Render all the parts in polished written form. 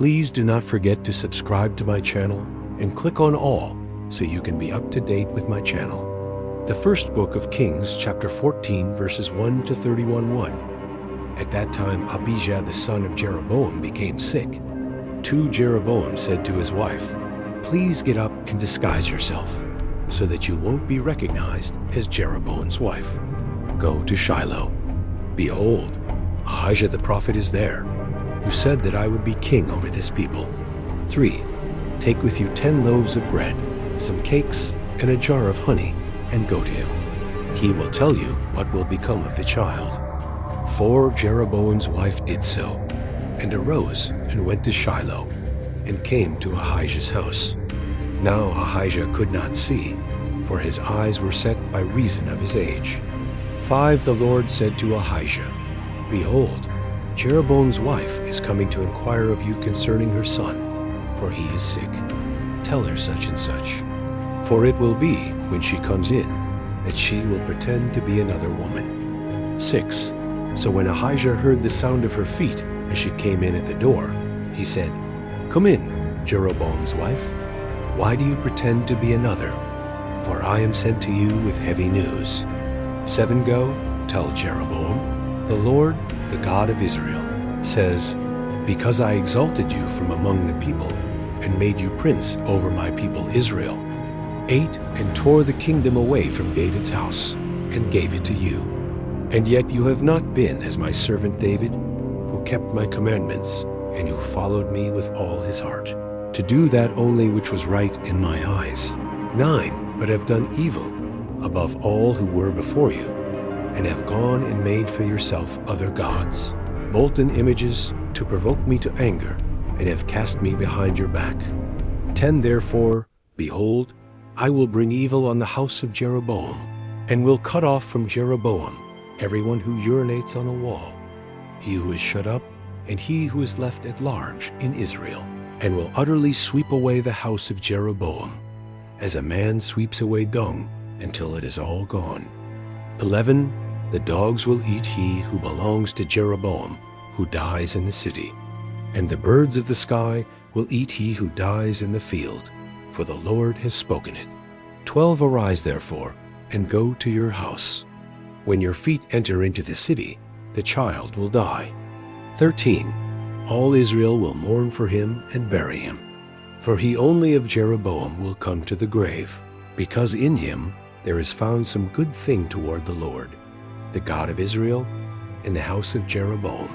Please do not forget to subscribe to my channel and click on all so you can be up to date with my channel. The first book of Kings, chapter 14, verses 1 to 31:1. At that time Abijah the son of Jeroboam became sick. 2 Jeroboam said to his wife, "Please get up and disguise yourself, so that you won't be recognized as Jeroboam's wife. Go to Shiloh. Behold, Ahijah the prophet is there, who said that I would be king over this people." 3. Take with you 10 loaves of bread, some cakes, and a jar of honey, and go to him. He will tell you what will become of the child. 4. Jeroboam's wife did so, and arose and went to Shiloh, and came to Ahijah's house. Now Ahijah could not see, for his eyes were set by reason of his age. 5. The Lord said to Ahijah, "Behold, Jeroboam's wife is coming to inquire of you concerning her son, for he is sick. Tell her such and such. For it will be, when she comes in, that she will pretend to be another woman." 6. So when Ahijah heard the sound of her feet as she came in at the door, he said, "Come in, Jeroboam's wife. Why do you pretend to be another? For I am sent to you with heavy news." 7. Go, tell Jeroboam, "The Lord, the God of Israel, says, because I exalted you from among the people, and made you prince over my people Israel. 8. And tore the kingdom away from David's house, and gave it to you. And yet you have not been as my servant David, who kept my commandments, and who followed me with all his heart, to do that only which was right in my eyes. 9. But have done evil above all who were before you, and have gone and made for yourself other gods, molten images, to provoke me to anger, and have cast me behind your back. 10. Therefore, behold, I will bring evil on the house of Jeroboam, and will cut off from Jeroboam everyone who urinates on a wall, he who is shut up, and he who is left at large in Israel, and will utterly sweep away the house of Jeroboam, as a man sweeps away dung, until it is all gone. 11. The dogs will eat he who belongs to Jeroboam, who dies in the city, and the birds of the sky will eat he who dies in the field, for the Lord has spoken it. 12. Arise therefore, and go to your house. When your feet enter into the city, the child will die. 13. All Israel will mourn for him and bury him, for he only of Jeroboam will come to the grave, because in him there is found some good thing toward the Lord, the God of Israel, in the house of Jeroboam.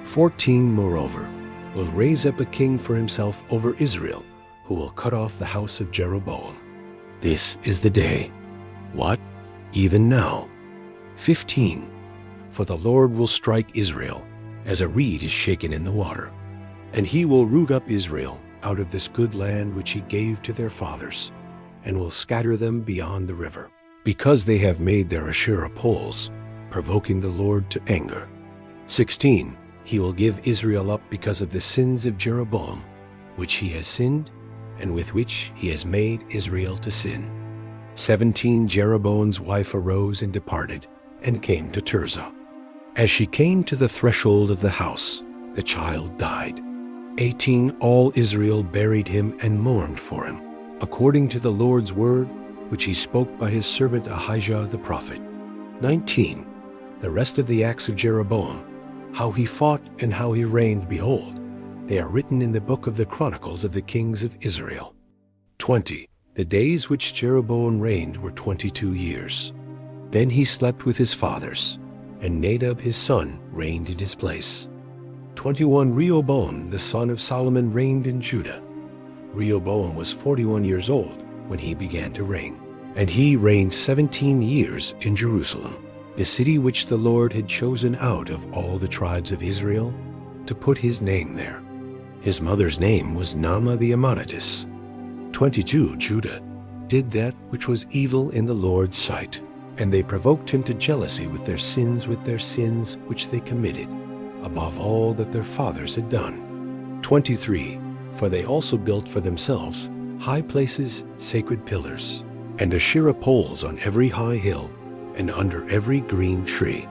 14. Moreover, will raise up a king for himself over Israel, who will cut off the house of Jeroboam. This is the day. What? Even now. 15. For the Lord will strike Israel, as a reed is shaken in the water, and he will root up Israel out of this good land which he gave to their fathers, and will scatter them beyond the river, because they have made their Asherah poles, provoking the Lord to anger. 16. He will give Israel up because of the sins of Jeroboam, which he has sinned, and with which he has made Israel to sin. 17. Jeroboam's wife arose and departed, and came to Tirzah. As she came to the threshold of the house, the child died. 18. All Israel buried him and mourned for him, according to the Lord's word, which he spoke by his servant Ahijah the prophet. 19. The rest of the acts of Jeroboam, how he fought and how he reigned, behold, they are written in the book of the Chronicles of the kings of Israel. 20. The days which Jeroboam reigned were 22 years. Then he slept with his fathers, and Nadab his son reigned in his place. 21. Rehoboam the son of Solomon reigned in Judah. Rehoboam was 41 years old when he began to reign, and he reigned 17 years in Jerusalem, the city which the Lord had chosen out of all the tribes of Israel to put his name there. His mother's name was Naamah the Ammonitess. 22. Judah did that which was evil in the Lord's sight, and they provoked him to jealousy with their sins which they committed, above all that their fathers had done. 23. For they also built for themselves high places, sacred pillars, and Asherah poles on every high hill, and under every green tree.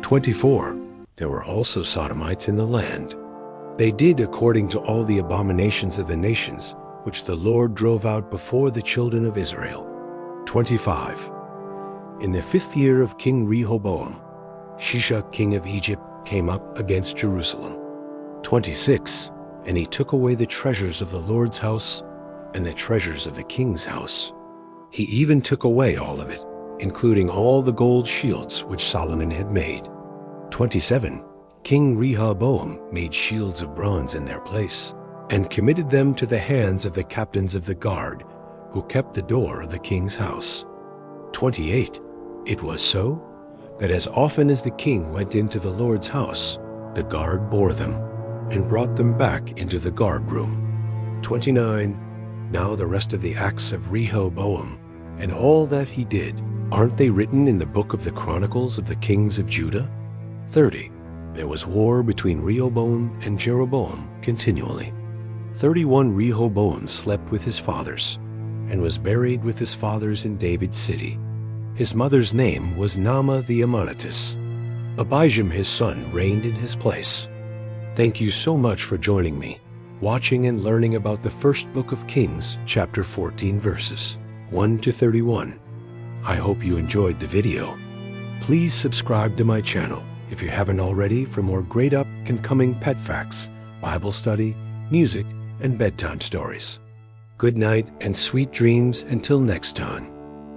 24. There were also Sodomites in the land. They did according to all the abominations of the nations, which the Lord drove out before the children of Israel. 25. In the 5th year of King Rehoboam, Shishak king of Egypt came up against Jerusalem. 26. And he took away the treasures of the Lord's house and the treasures of the king's house. He even took away all of it, including all the gold shields which Solomon had made. 27. King Rehoboam made shields of bronze in their place, and committed them to the hands of the captains of the guard, who kept the door of the king's house. 28. It was so that as often as the king went into the Lord's house, the guard bore them, and brought them back into the guard room. 29. Now the rest of the acts of Rehoboam, and all that he did, aren't they written in the book of the Chronicles of the kings of Judah? 30. There was war between Rehoboam and Jeroboam continually. 31. Rehoboam slept with his fathers, and was buried with his fathers in David's city. His mother's name was Naamah the Ammonitess. Abijam his son reigned in his place. Thank you so much for joining me, watching and learning about the first book of Kings, chapter 14, verses 1 to 31. I hope you enjoyed the video. Please subscribe to my channel if you haven't already for more great up and coming pet facts, Bible study, music, and bedtime stories. Good night and sweet dreams until next time.